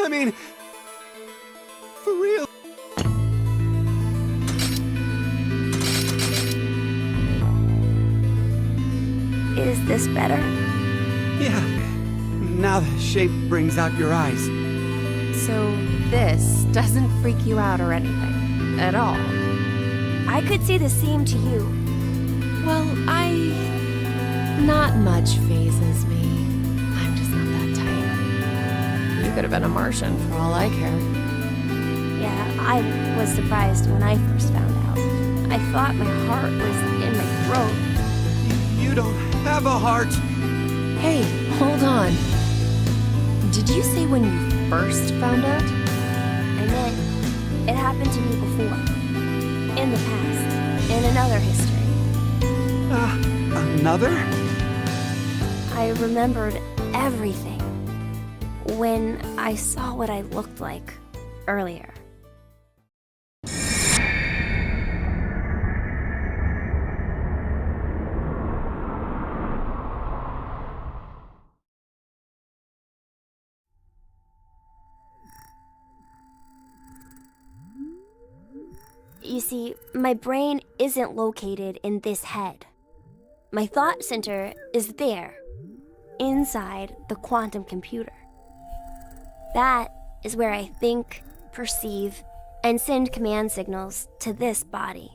I mean, for real. Is this better? Yeah. Now the shape brings out your eyes. So this doesn't freak you out or anything, at all? I could say the same to you. Well, not much phases me. I'm just not that type. You could have been a Martian for all I care. Yeah, I was surprised when I first found out. I thought my heart was in my throat. You don't have a heart. Hey, hold on. Did you say when you first found out? I meant, it happened to me before. In the past. In another history. Another? I remembered everything. When I saw what I looked like earlier. You see, my brain isn't located in this head. My thought center is there, inside the quantum computer. That is where I think, perceive, and send command signals to this body.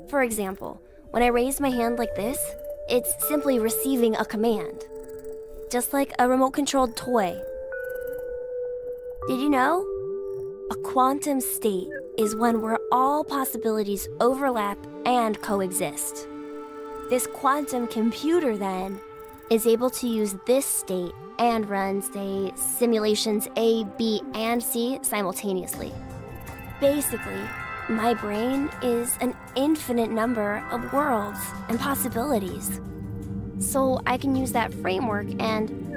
For example, when I raise my hand like this, it's simply receiving a command. Just like a remote-controlled toy. Did you know? A quantum state is one where all possibilities overlap and coexist. This quantum computer, then, is able to use this state and run, say, simulations A, B, and C simultaneously. Basically, my brain is an infinite number of worlds and possibilities. So I can use that framework and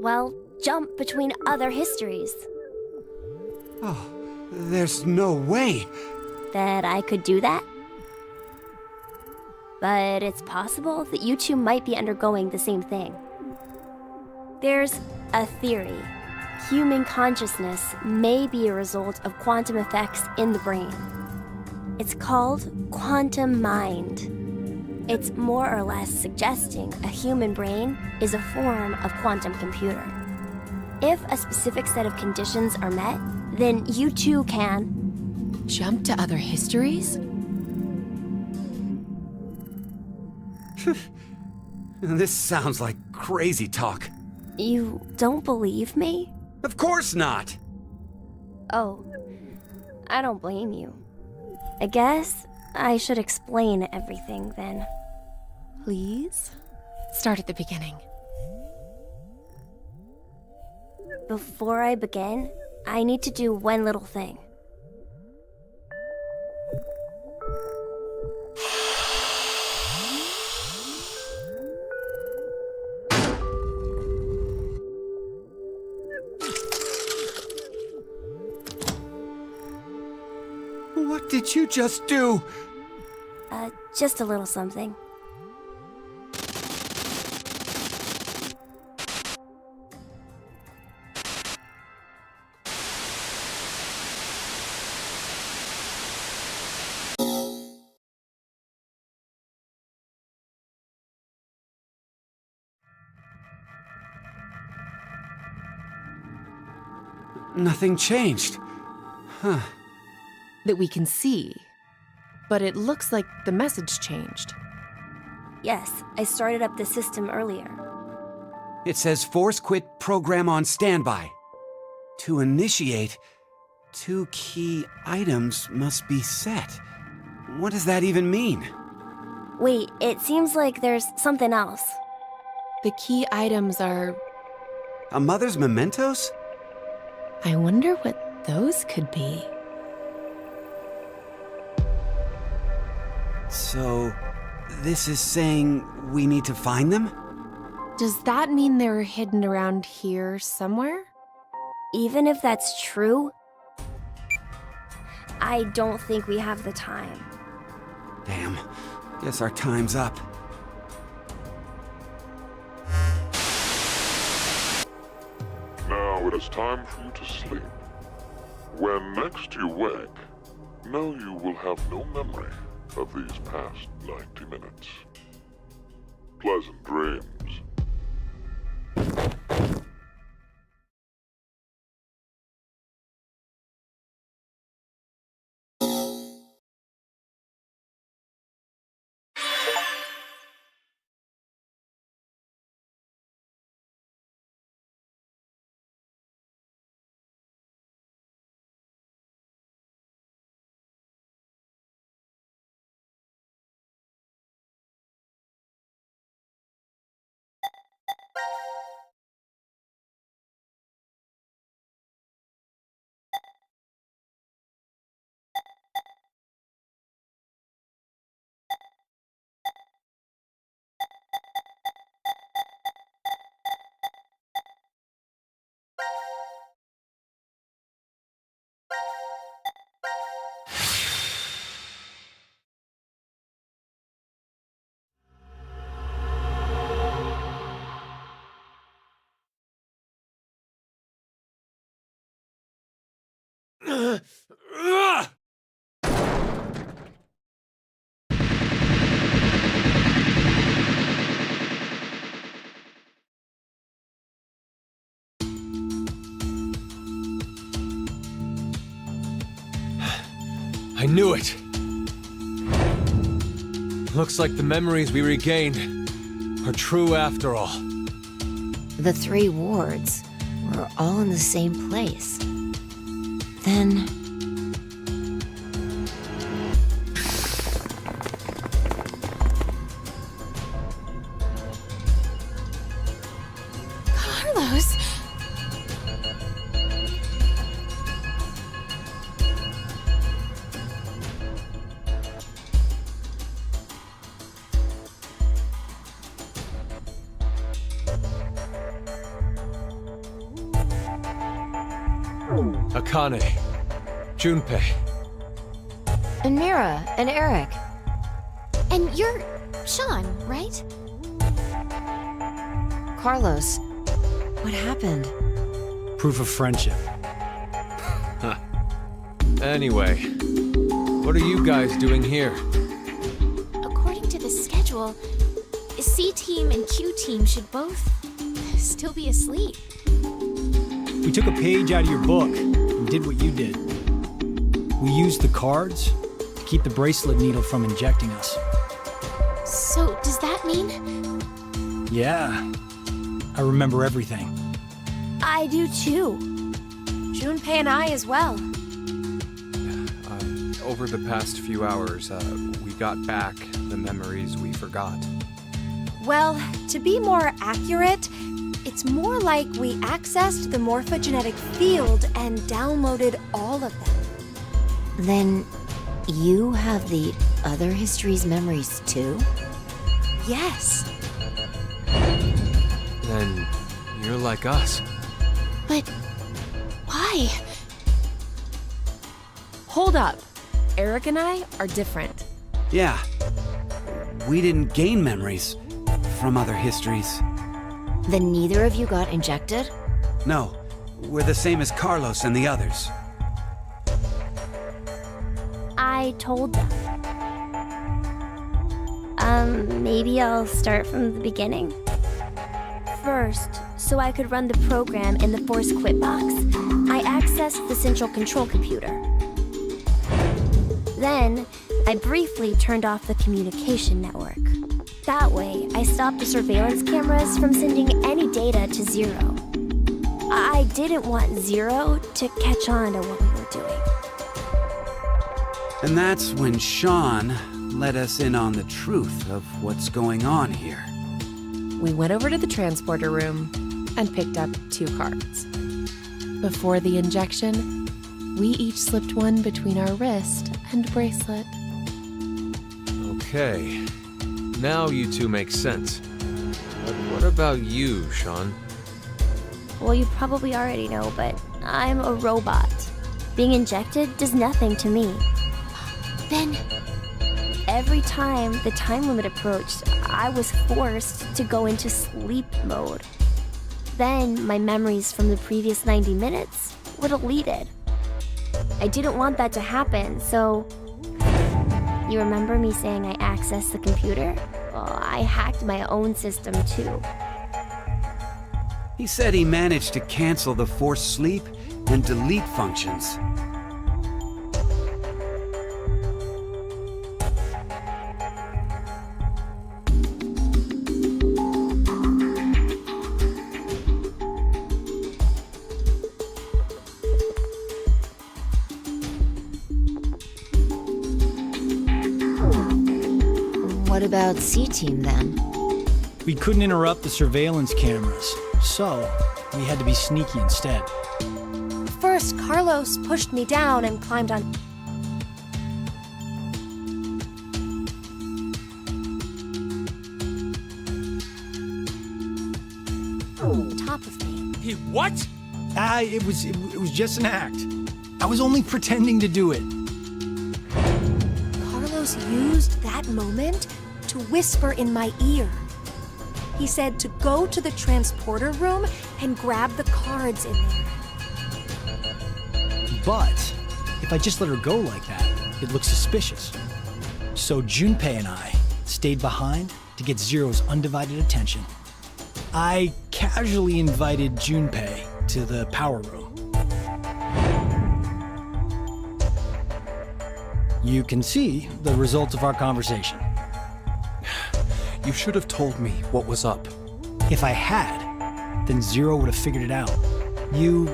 Well, jump between other histories. Oh, there's no way. That I could do that? But it's possible that you two might be undergoing the same thing. There's a theory. Human consciousness may be a result of quantum effects in the brain. It's called quantum mind. It's more or less suggesting a human brain is a form of quantum computer. If a specific set of conditions are met, then you too can. Jump to other histories? This sounds like crazy talk. You don't believe me? Of course not! Oh, I don't blame you. I guess I should explain everything then. Please? Start at the beginning. Before I begin, I need to do one little thing. What did you just do? Just a little something. Nothing changed. Huh. That we can see. But it looks like the message changed. Yes, I started up the system earlier. It says force quit program on standby. To initiate, 2 key items must be set. What does that even mean? Wait, it seems like there's something else. The key items are... A mother's mementos? I wonder what those could be. So, this is saying we need to find them? Does that mean they're hidden around here somewhere? Even if that's true, I don't think we have the time. Damn. Guess our time's up. Now it is time for you to sleep. When next you wake, know you will have no memory of these past 90 minutes. Pleasant dreams. I knew it! Looks like the memories we regained are true after all. The 3 wards were all in the same place. Then... Carlos! Akane, Junpei, And Mira and Eric. And you're Sean, right? Carlos. What happened? Proof of friendship. Anyway, what are you guys doing here? According to the schedule, C team and Q team should both still be asleep. We took a page out of your book and did what you did. We used the cards to keep the bracelet needle from injecting us. So, does that mean? Yeah, I remember everything. I do too. Junpei and I as well. Over the past few hours, we got back the memories we forgot. Well, to be more accurate, it's more like we accessed the morphogenetic field and downloaded all of them. Then you have the other history's memories too? Yes. Then you're like us. But why? Hold up. Eric and I are different. Yeah. We didn't gain memories from other histories. Then neither of you got injected? No, we're the same as Carlos and the others. I told them. Maybe I'll start from the beginning. First, so I could run the program in the Force Quit box, I accessed the central control computer. Then, I briefly turned off the communication network. That way, I stopped the surveillance cameras from sending any data to Zero. I didn't want Zero to catch on to what we were doing. And that's when Sean let us in on the truth of what's going on here. We went over to the transporter room and picked up 2 cards. Before the injection, we each slipped one between our wrist and bracelet. Okay, now you two make sense. But what about you, Sean? Well, you probably already know, but I'm a robot. Being injected does nothing to me. Then, Every time the time limit approached, I was forced to go into sleep mode. Then my memories from the previous 90 minutes were deleted. I didn't want that to happen, so... You remember me saying I accessed the computer? Well, I hacked my own system too. He said he managed to cancel the force sleep and delete functions. What about C-Team then? We couldn't interrupt the surveillance cameras, so we had to be sneaky instead. First, Carlos pushed me down and climbed on top of me. He what? It was just an act. I was only pretending to do it. Carlos used that moment to whisper in my ear. He said to go to the transporter room and grab the cards in there. But if I just let her go like that, it looks suspicious. So Junpei and I stayed behind to get Zero's undivided attention. I casually invited Junpei to the power room. You can see the result of our conversation. You should have told me what was up. If I had, then Zero would have figured it out. You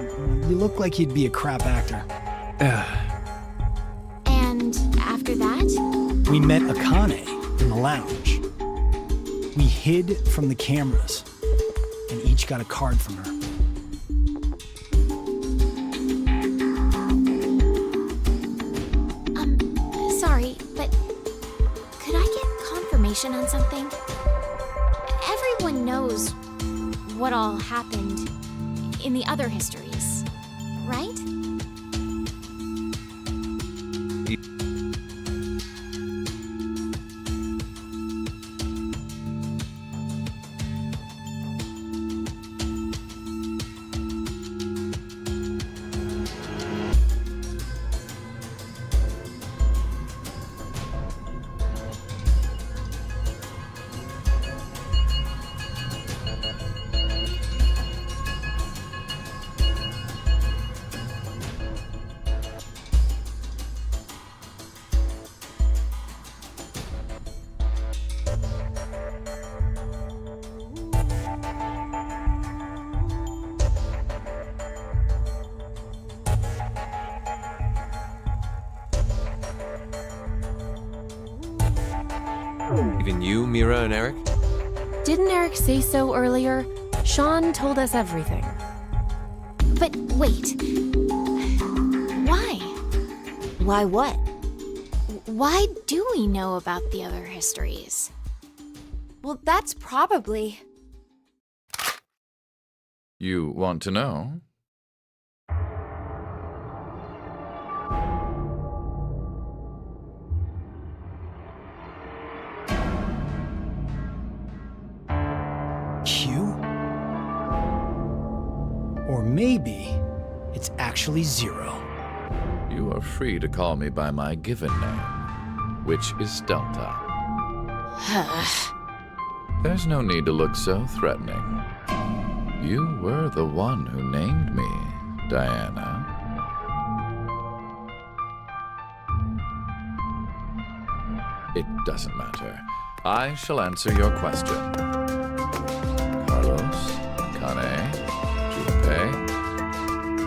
look like you'd be a crap actor. And after that? We met Akane in the lounge. We hid from the cameras and each got a card from her. Sorry, but could I get confirmation on something? Everyone knows what all happened in the other histories, right? Even you, Mira, and Eric? Didn't Eric say so earlier? Sean told us everything. But wait. Why? Why what? Why do we know about the other histories? Well, that's probably... You want to know? Q? Or maybe it's actually Zero. You are free to call me by my given name, which is Delta. There's no need to look so threatening. You were the one who named me, Diana. It doesn't matter. I shall answer your question. Carlos, Kane, Junpei,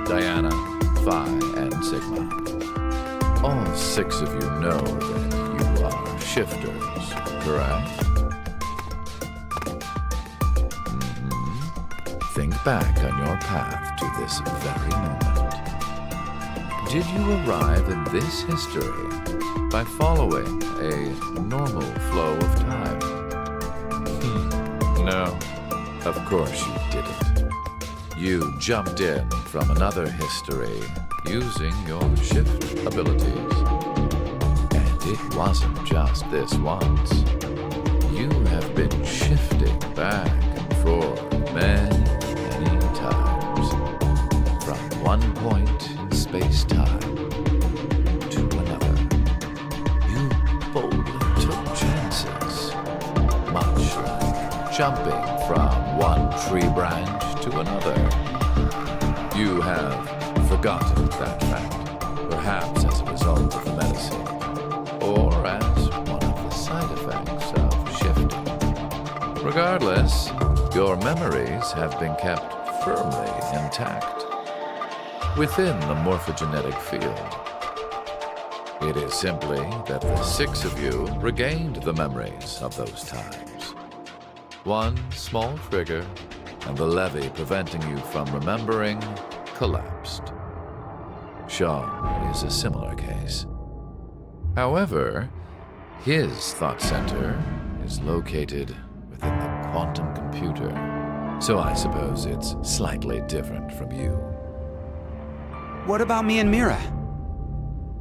Diana, Phi, and Sigma. All six of you know that you are shifters, correct? Think back on your path to this very moment. Did you arrive in this history by following a normal flow of time? No, of course you didn't. You jumped in from another history using your shift abilities. And it wasn't just this once. You have been shifting back and forth many times, from one point in space-time to another. You boldly took chances, much like jumping from one tree branch to another. You have forgotten that fact, perhaps as a result of the medicine, or as one of the side effects of shifting. Regardless, your memories have been kept firmly intact within the morphogenetic field. It is simply that the six of you regained the memories of those times, One small trigger, and the levee preventing you from remembering collapsed. Sean is a similar case. However, his thought center is located within the quantum computer, so I suppose it's slightly different from you. What about me and Mira?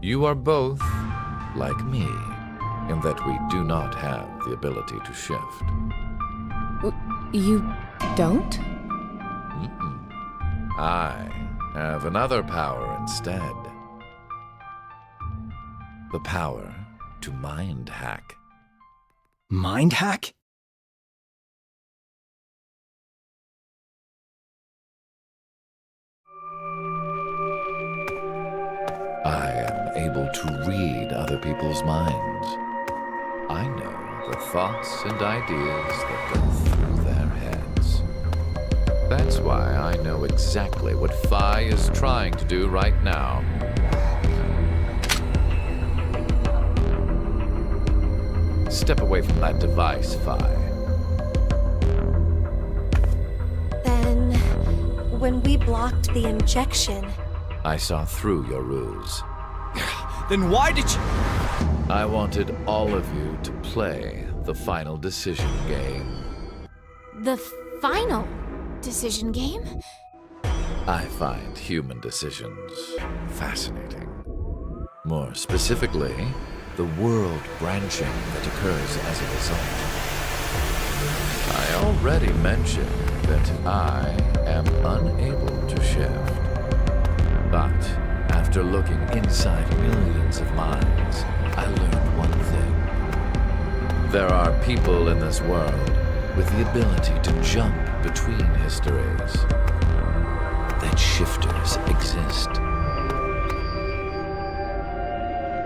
You are both like me, in that we do not have the ability to shift. You don't? Mm-mm. I have another power instead. The power to mind hack. Mind hack? I am able to read other people's minds. I know the thoughts and ideas that go through their heads. That's why I know exactly what Phi is trying to do right now. Step away from that device, Phi. Then, when we blocked the injection, I saw through your ruse. Then why did you... I wanted all of you to play the final decision game. The final decision game? I find human decisions fascinating. More specifically, the world branching that occurs as a result. I already mentioned that I am unable to shift. But after looking inside millions of minds, I learned one thing. There are people in this world with the ability to jump between histories. That shifters exist.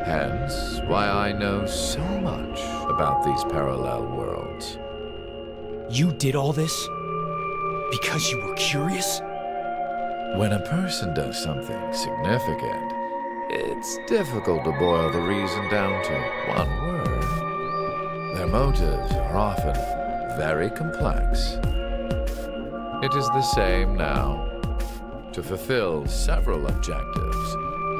Hence, why I know so much about these parallel worlds. You did all this? Because you were curious? When a person does something significant, it's difficult to boil the reason down to one word. Their motives are often very complex. It is the same now. To fulfill several objectives,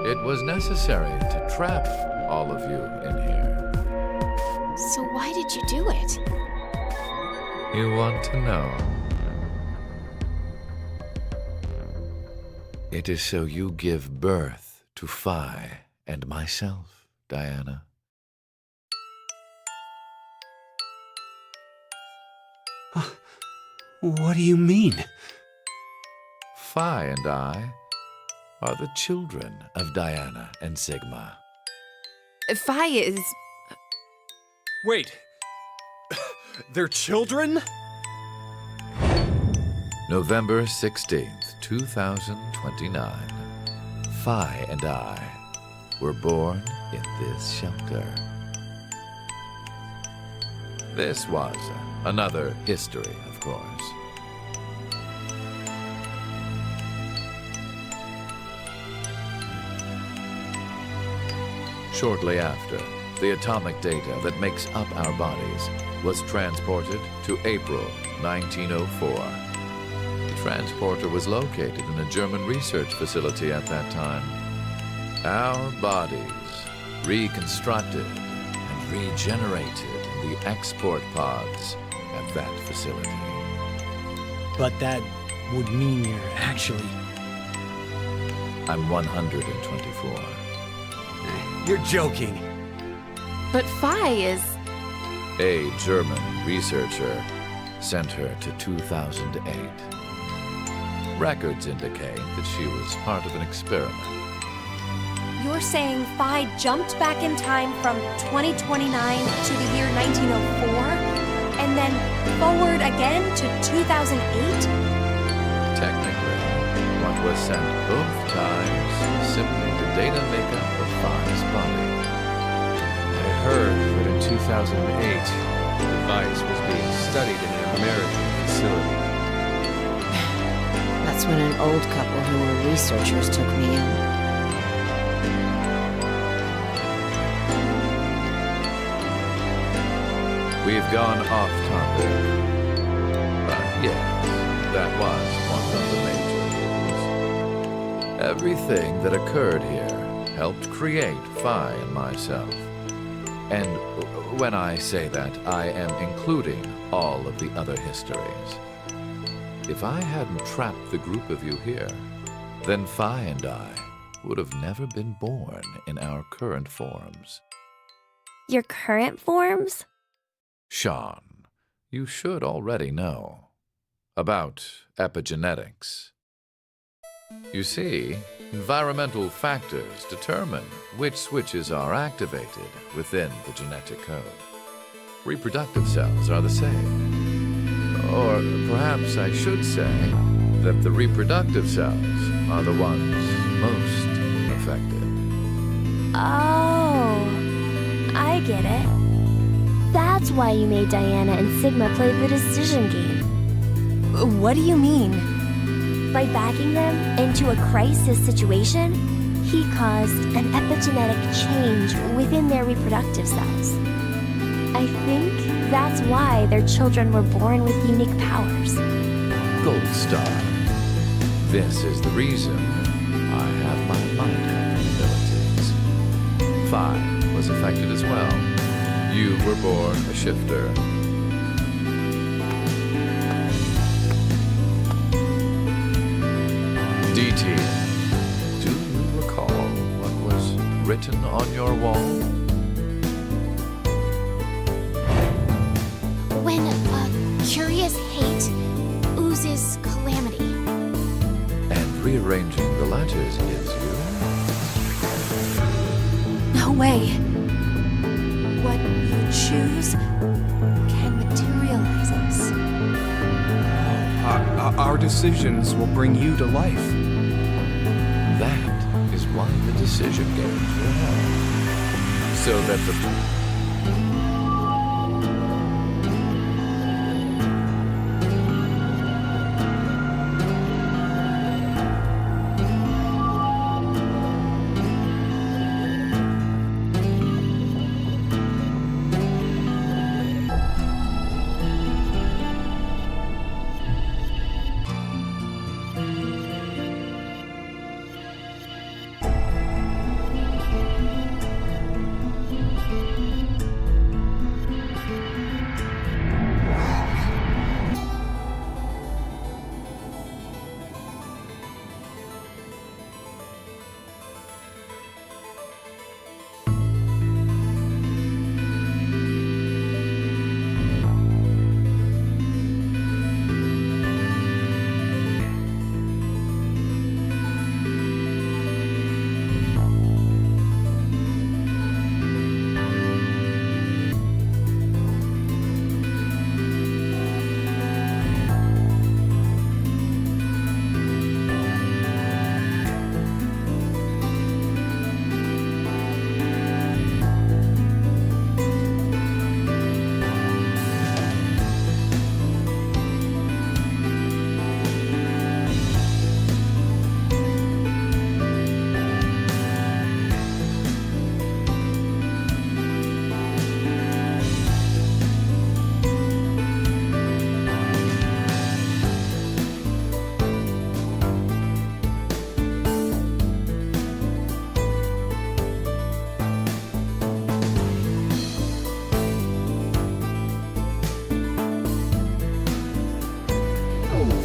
it was necessary to trap all of you in here. So why did you do it? You want to know? It is so you give birth to Phi and myself, Diana. What do you mean? Phi and I are the children of Diana and Sigma. Phi is... Wait. They're children? November 16th, 2029. Phi and I were born in this shelter. This was another history, of course. Shortly after, the atomic data that makes up our bodies was transported to April 1904. The transporter was located in a German research facility at that time. Our bodies reconstructed and regenerated in the export pods at that facility. But that would mean you're actually... I'm 124. You're joking. But Phi is... A German researcher sent her to 2008. Records indicate that she was part of an experiment. you're saying Phi jumped back in time from 2029 to the year 1904? And then forward again to 2008? Technically, what was sent both times was simply the data makeup of Phi's body. I heard that in 2008, the device was being studied in an American facility. That's when an old couple who were researchers took me in. We've gone off topic. that was one of the major ones. Everything that occurred here helped create Phi and myself. And when I say that, I am including all of the other histories. If I hadn't trapped the group of you here, then Phi and I would have never been born in our current forms. Your current forms? Sean, you should already know about epigenetics. You see, environmental factors determine which switches are activated within the genetic code. Reproductive cells are the same. Or perhaps I should say that the reproductive cells are the ones most affected. Oh, I get it. That's why you made Diana and Sigma play the decision game. What do you mean? By backing them into a crisis situation, he caused an epigenetic change within their reproductive cells. I think that's why their children were born with unique powers. Gold Star. This is the reason I have my mind-hacking abilities. Phi was affected as well. You were born a shifter. DT, do you recall what was written on your wall? When curious hate oozes calamity. And rearranging the letters gives you... No way. What you choose can materialize us. Our decisions will bring you to life. That is why the decision games were held. So that the...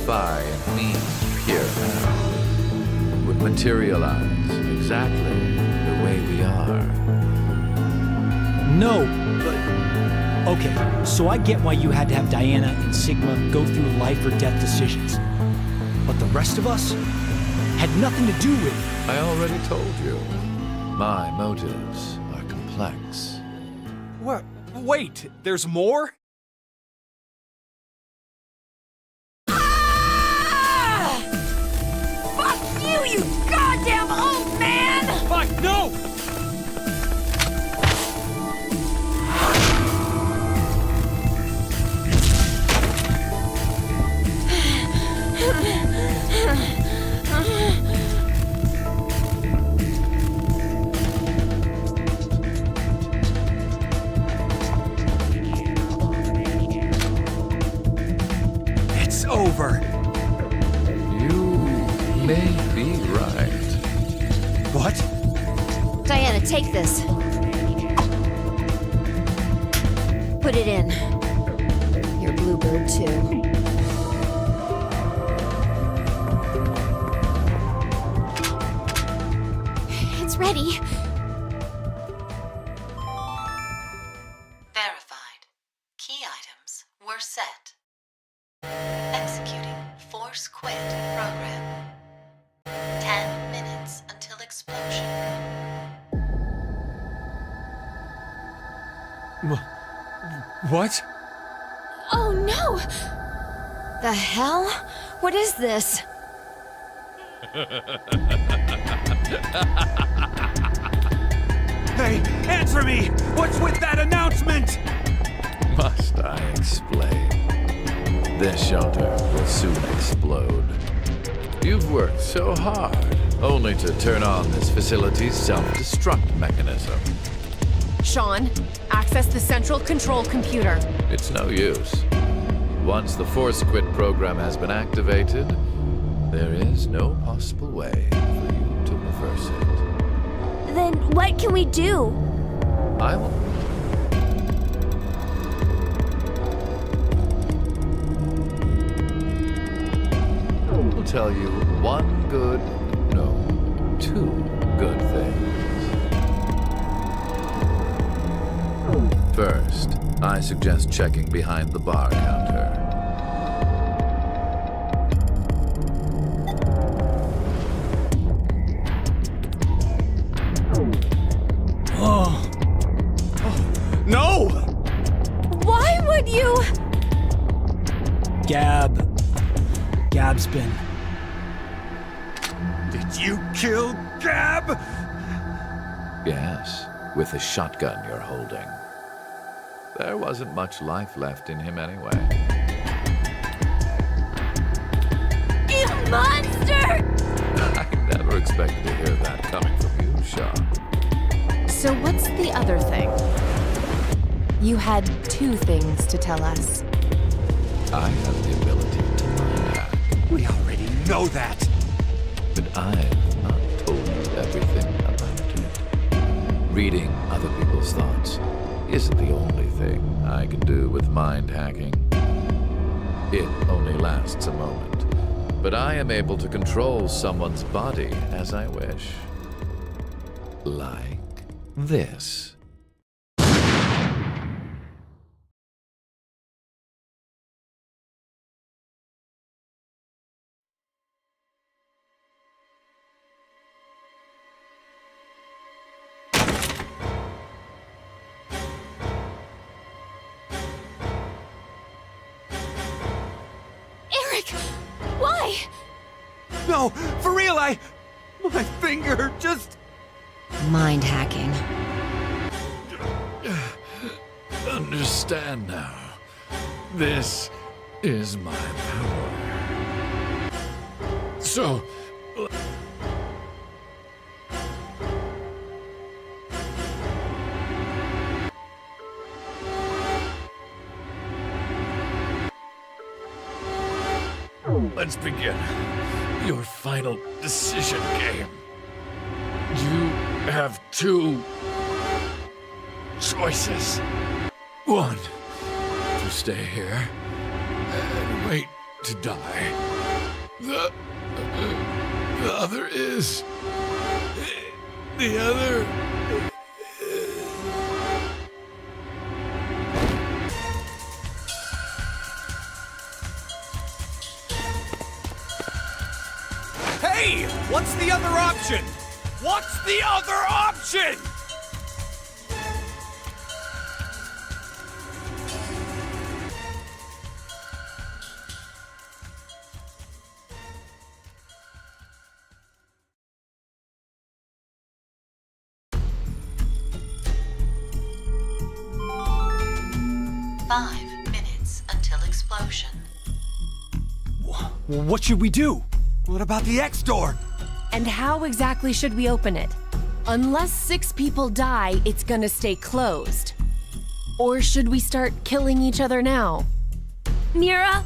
Phi and me here now would materialize exactly the way we are. No, but... Okay, so I get why you had to have Diana and Sigma go through life or death decisions. But the rest of us had nothing to do with it. I already told you. My motives are complex. What? Wait, there's more? Fuck you, you goddamn old man! Fuck, no! What? Diana, take this. Put it in. Your bluebird, too. It's ready. Verified. Key items were set. Executing Force Quit program. 10 minutes until explosion. What? Oh no! The hell? What is this? Hey, answer me! What's with that announcement? Must I explain? This shelter will soon explode. You've worked so hard, only to turn on this facility's self-destruct mechanism. Sean, access the central control computer. It's no use. Once the Force Quit program has been activated, there is no possible way for you to reverse it. Then what can we do? I will... I'll tell you one good, no, two good things. First, I suggest checking behind the bar counter. No! Why would you? Gab's been... Did you kill Gab? Yes, with the shotgun you're holding. There wasn't much life left in him anyway. You monster! I never expected to hear that coming from you, Shaw. So what's the other thing? You had two things to tell us. I have the ability to mind hack, We already know that. but I've not told you everything about it. Reading other people's thoughts isn't the only thing I can do with mind hacking. It only lasts a moment, but I am able to control someone's body as I wish. Like this. Eric! Why? No, for real, my finger just... Mind hacking. Understand now. This is my power. So, let's begin your final decision game. You have two choices. One, to stay here and wait to die. The other is... The other... Hey! What's the other option? What's the other option? Until explosion. What should we do? What about the X door? And how exactly should we open it? Unless 6 people die, it's gonna stay closed. Or should we start killing each other now? Mira?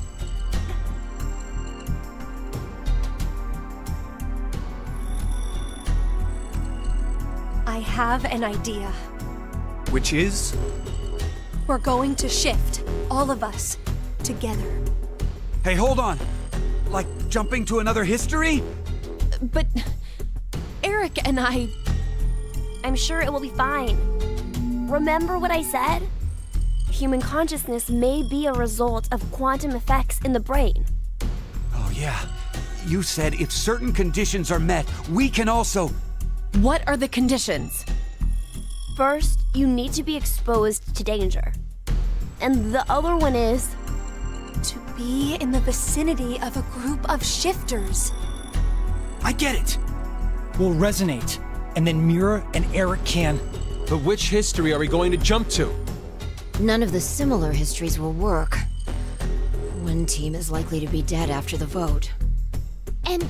I have an idea. Which is? We're going to shift, all of us, together. Hey, hold on. Like jumping to another history? But Eric and I'm sure it will be fine. Remember what I said? Human consciousness may be a result of quantum effects in the brain. Oh, yeah. You said if certain conditions are met, we can also. What are the conditions? First, you need to be exposed to danger. And the other one is To be in the vicinity of a group of shifters. I get it. We'll resonate, and then Mira and Eric can. But which history are we going to jump to? None of the similar histories will work. One team is likely to be dead after the vote. And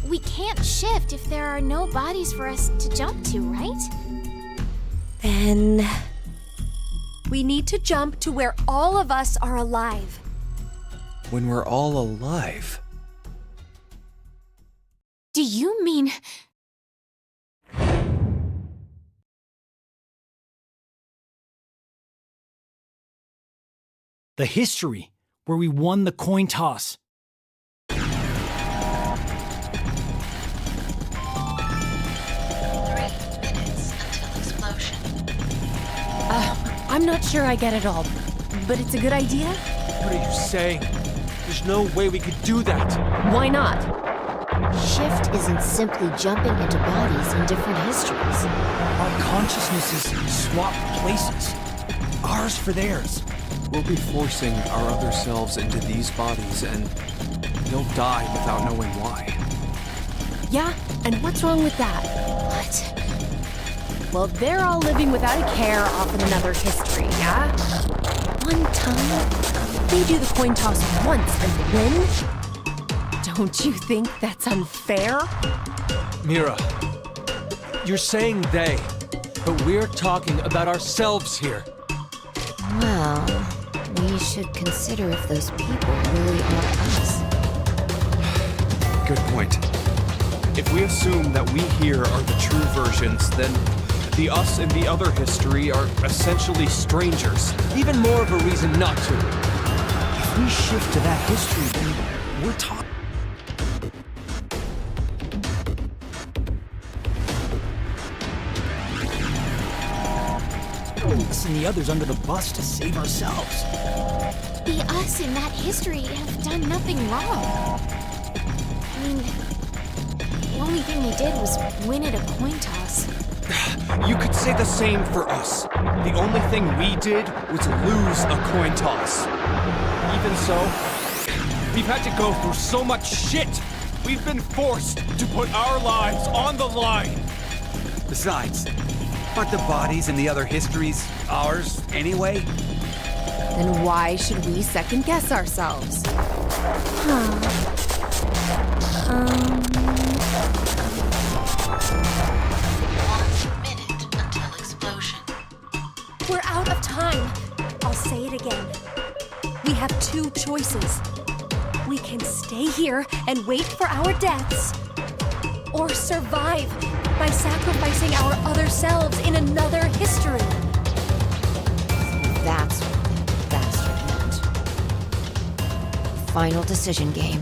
we can't shift if there are no bodies for us to jump to, right? Then we need to jump to where all of us are alive. When we're all alive. Do you mean... The history where we won the coin toss. 3 minutes until explosion. I'm not sure I get it all, but it's a good idea. What are you saying? There's no way we could do that. Why not? Shift isn't simply jumping into bodies in different histories. Our consciousnesses swap places. Ours for theirs. We'll be forcing our other selves into these bodies, and they'll die without knowing why. Yeah, and what's wrong with that? What? Well, they're all living without a care off in another history, yeah? One time, they do the coin toss once and win? Don't you think that's unfair? Mira, you're saying they, but we're talking about ourselves here. Well, we should consider if those people really are us. Good point. If we assume that we here are the true versions, then the us in the other history are essentially strangers. Even more of a reason not to. If we shift to that history, then we're talking. Us and the others under the bus to save ourselves. The us in that history have done nothing wrong. I mean, the only thing they did was win at a coin toss. You could say the same for us. The only thing we did was lose a coin toss. Even so, we've had to go through so much shit. We've been forced to put our lives on the line. Besides, aren't the bodies in the other histories ours anyway? Then why should we second guess ourselves? 1 minute until explosion. We're out of time. I'll say it again. We have two choices. We can stay here and wait for our deaths, or survive by sacrificing our other selves in another history. That's what the bastard meant. Final decision game.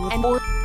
And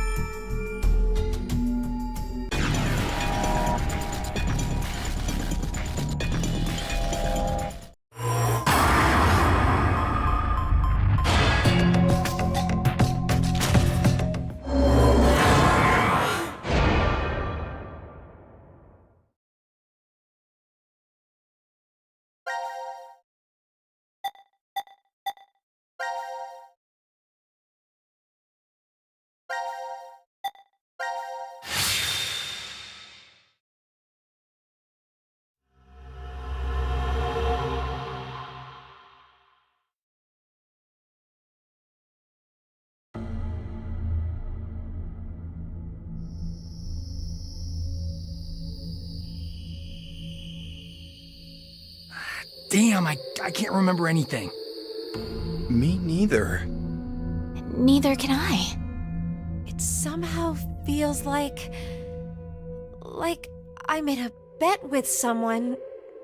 Damn, I can't remember anything. Me neither. Neither can I. It somehow feels like I made a bet with someone,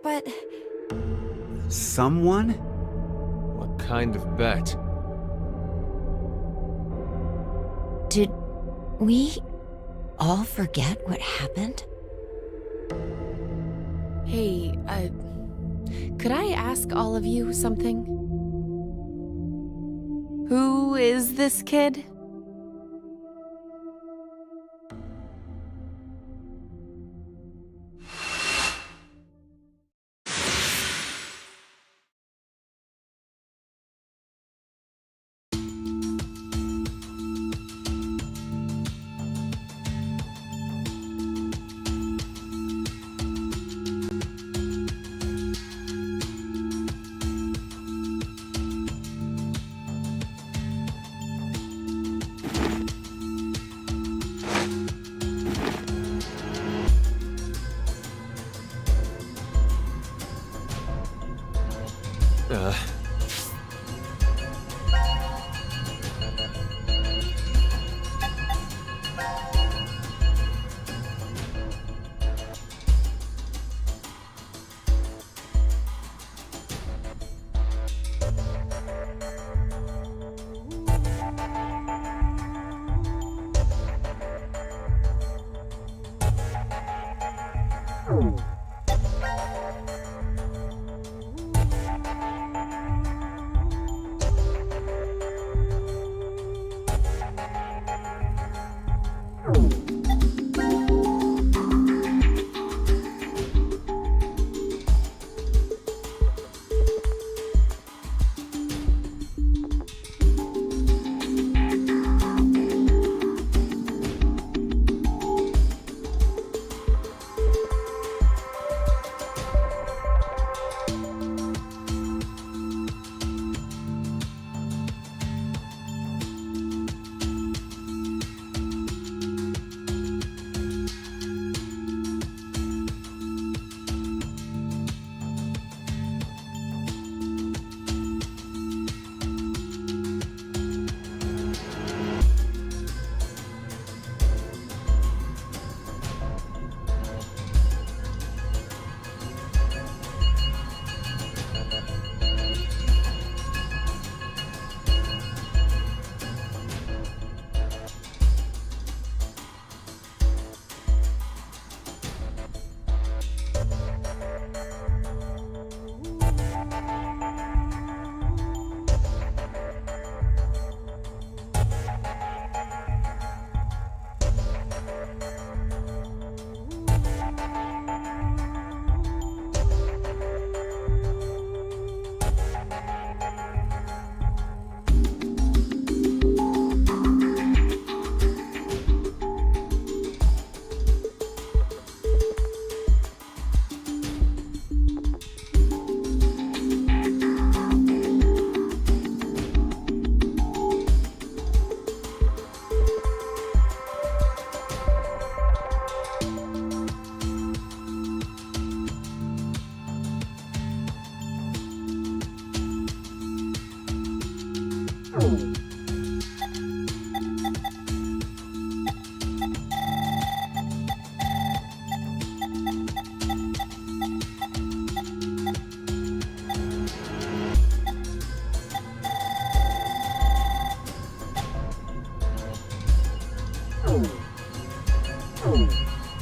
but Someone? What kind of bet? Did we all forget what happened? hey, could I ask all of you something? Who is this kid?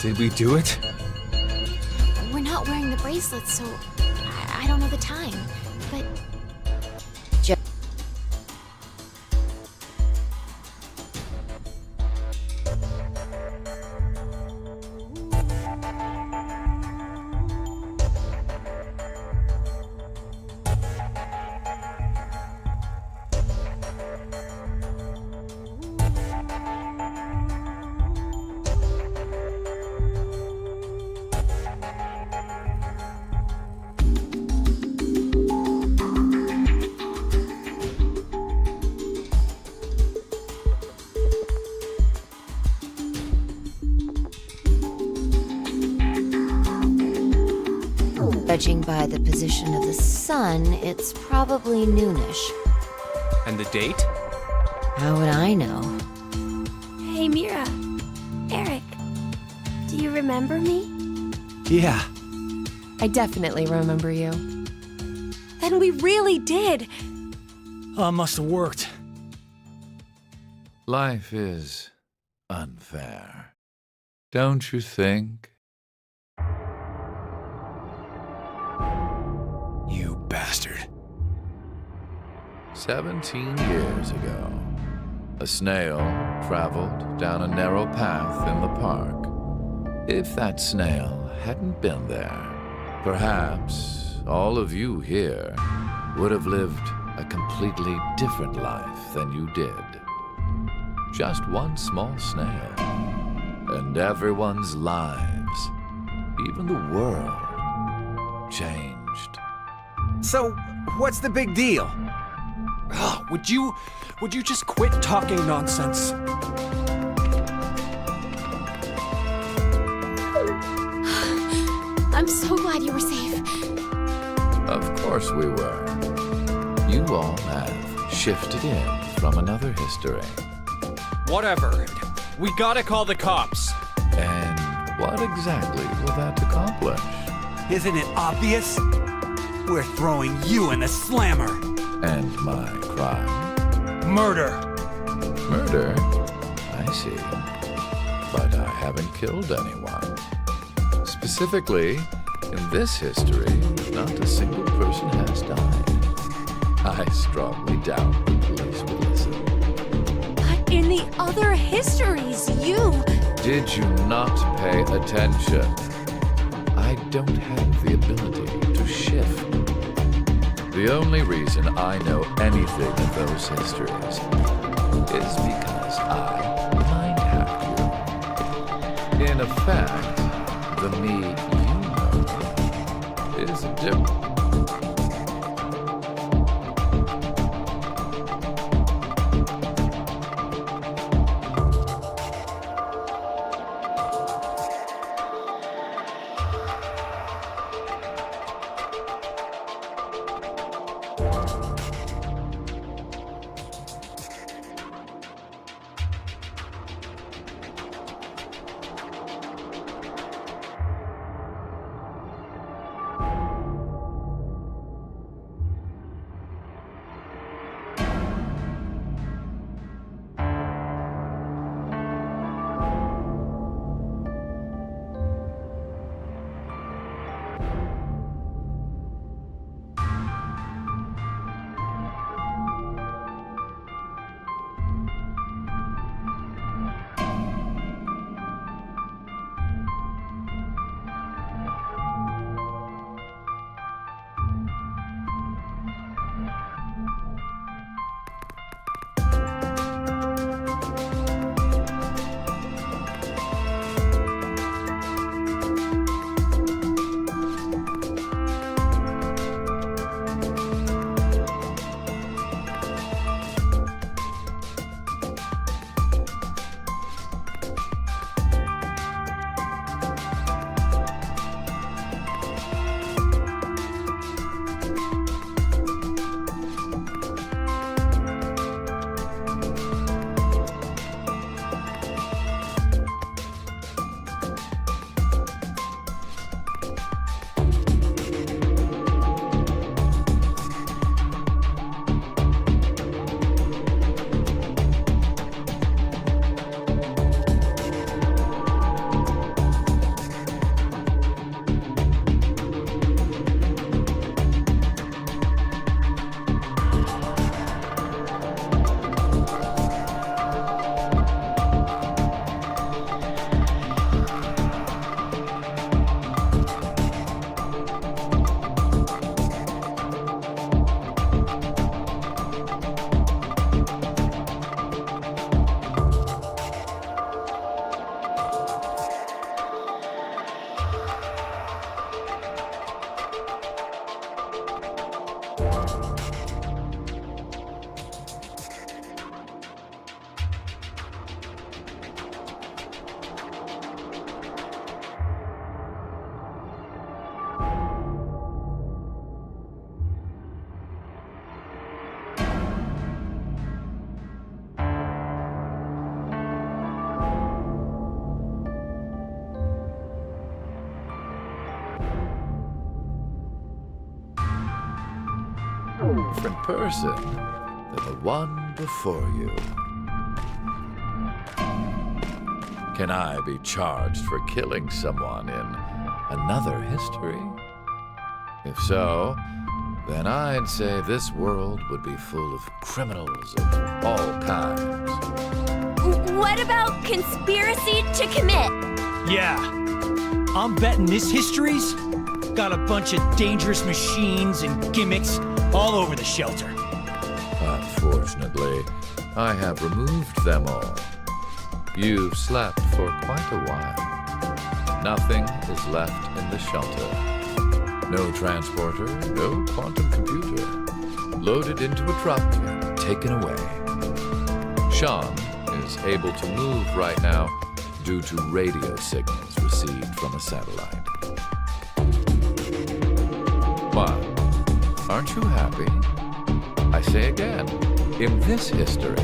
Did we do it? We're not wearing the bracelets, so I don't know the time. But Judging by the position of the sun, it's probably noonish. And the date? How would I know? Hey, Mira. Eric. Do you remember me? Yeah. I definitely remember you. Then we really did. Must have worked. Life is unfair. Don't you think? You bastard. 17 years ago, a snail traveled down a narrow path in the park. If that snail hadn't been there, perhaps all of you here would have lived a completely different life than you did. Just one small snail, and everyone's lives, even the world, changed. So, what's the big deal? Oh, would you just quit talking nonsense? I'm so glad you were safe. Of course we were. You all have shifted in from another history. Whatever. We gotta call the cops. And what exactly will that accomplish? Isn't it obvious? We're throwing you in the slammer. And my crime? Murder. Murder? I see. But I haven't killed anyone. Specifically, in this history, not a single person has died. I strongly doubt the police will listen. But in the other histories, you... Did you not pay attention? I don't have the ability to shift. The only reason I know anything of those histories is because I mind hacked you. In effect, the me you know is different. different person than the one before you. Can I be charged for killing someone in another history? If so, then I'd say this world would be full of criminals of all kinds. What about conspiracy to commit? Yeah. I'm betting this history's got a bunch of dangerous machines and gimmicks all over the shelter. Unfortunately, I have removed them all. You've slept for quite a while. Nothing is left in the shelter. No transporter, no quantum computer. Loaded into a truck and taken away. Sean is able to move right now due to radio signals received from a satellite. What? Aren't you happy? I say again, in this history,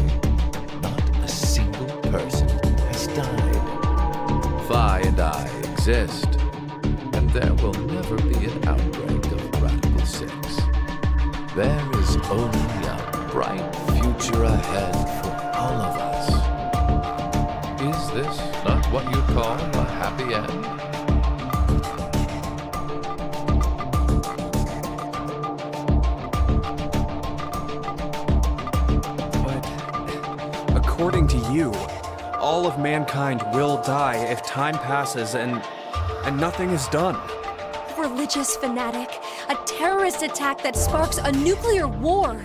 not a single person has died. Phi and I exist, and there will never be an outbreak of Radical 6. There is only a bright future ahead for all of us. Is this not what you'd call a happy end? According to you, all of mankind will die if time passes and nothing is done. A religious fanatic, a terrorist attack that sparks a nuclear war.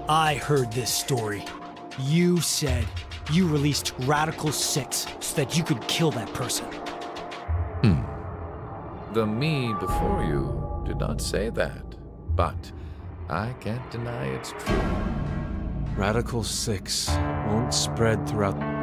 I heard this story. You said you released Radical 6 so that you could kill that person. The me before you did not say that, but I can't deny it's true. Radical 6 won't spread throughout.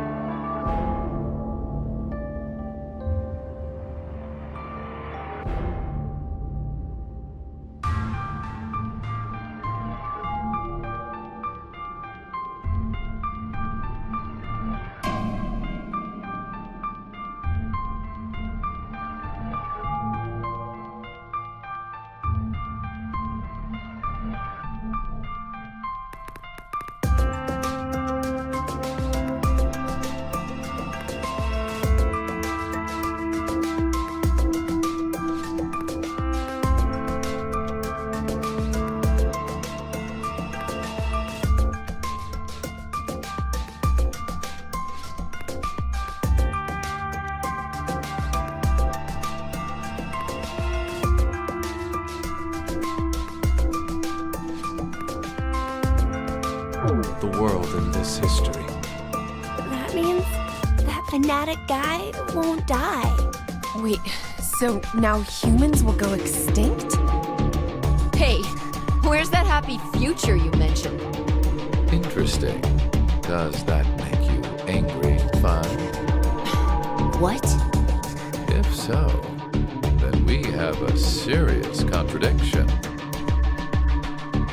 The world in this history. That means that fanatic guy won't die. Wait, so now humans will go extinct? Hey, where's that happy future you mentioned? Interesting. Does that make you angry, Phi? What? If so, then we have a serious contradiction.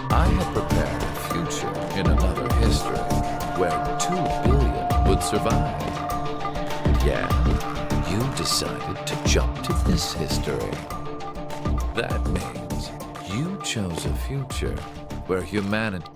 I had prepared a future in another history where 2 billion would survive. Yeah, you decided to jump to this history. That means you chose a future where humanity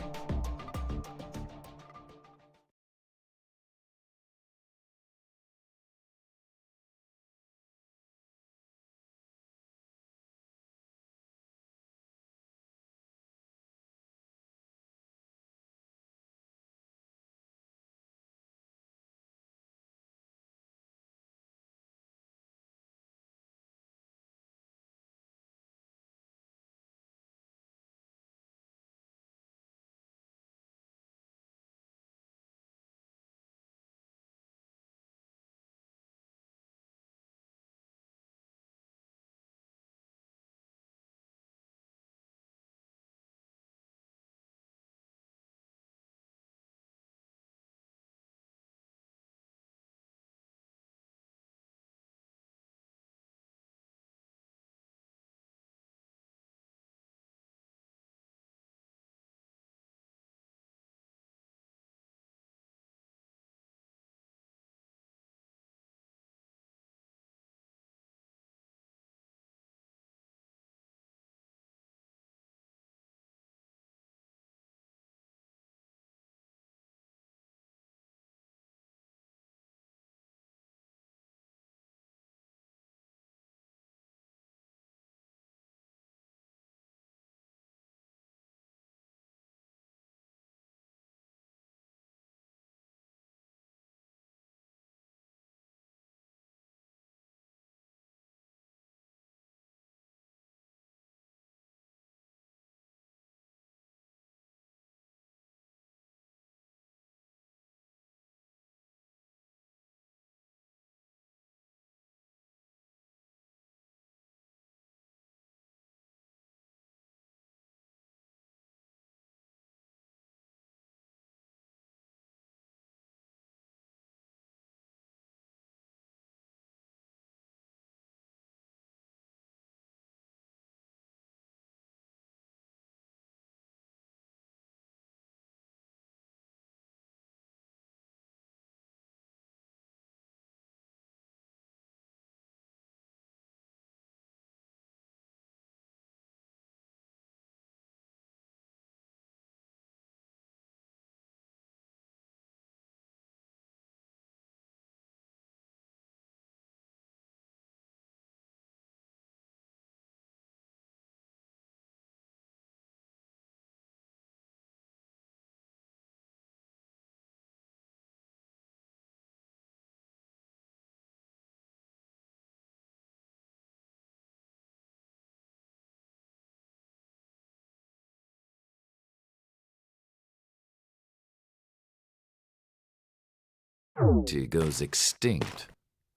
humanity goes extinct.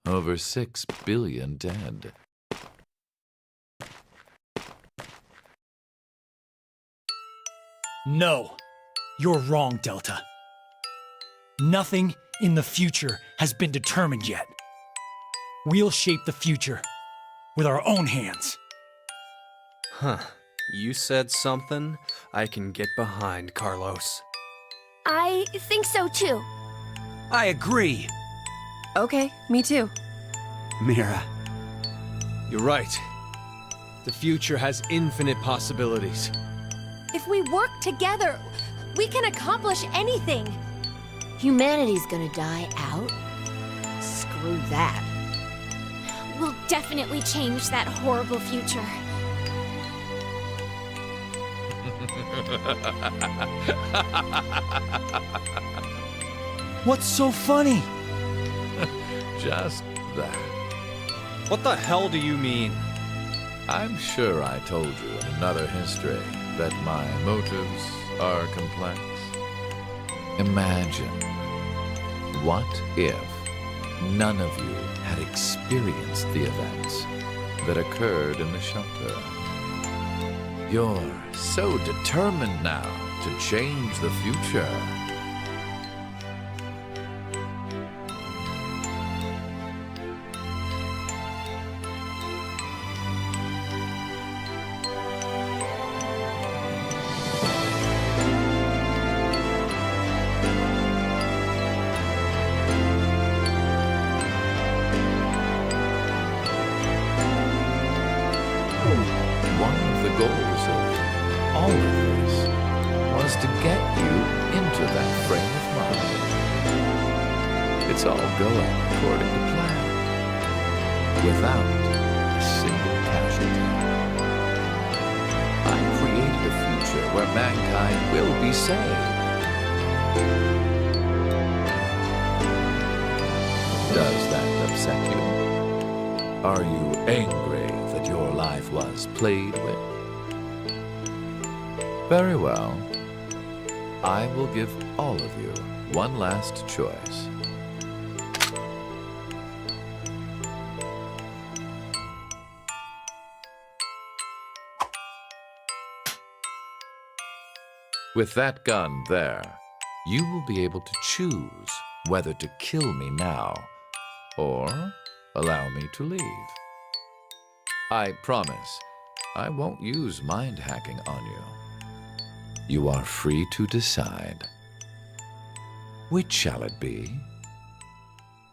Over 6 billion dead. No, you're wrong, Delta. Nothing in the future has been determined yet. We'll shape the future with our own hands. Huh. You said something I can get behind, Carlos. I think so too. I agree. Okay, me too. Mira, You're right. The future has infinite possibilities. If we work together, we can accomplish anything. Humanity's gonna die out? Screw that. We'll definitely change that horrible future. What's so funny? Just that. What the hell do you mean? I'm sure I told you in another history that my motives are complex. Imagine, what if none of you had experienced the events that occurred in the shelter? You're so determined now to change the future. One of the goals of all of this was to get you into that frame of mind. It's all going according to plan, without a single casualty. I created a future where mankind will be saved. Does that upset you? Are you angry that your life was played with? Very well. I will give all of you one last choice. With that gun there, you will be able to choose whether to kill me now or allow me to leave. I promise I won't use mind hacking on you. You are free to decide. Which shall it be?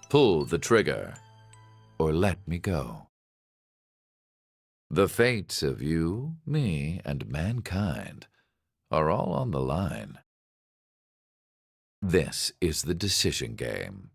Pull the trigger, or let me go. The fates of you, me, and mankind are all on the line. This is the decision game.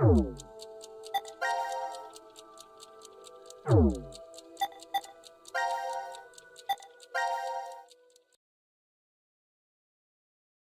Oh.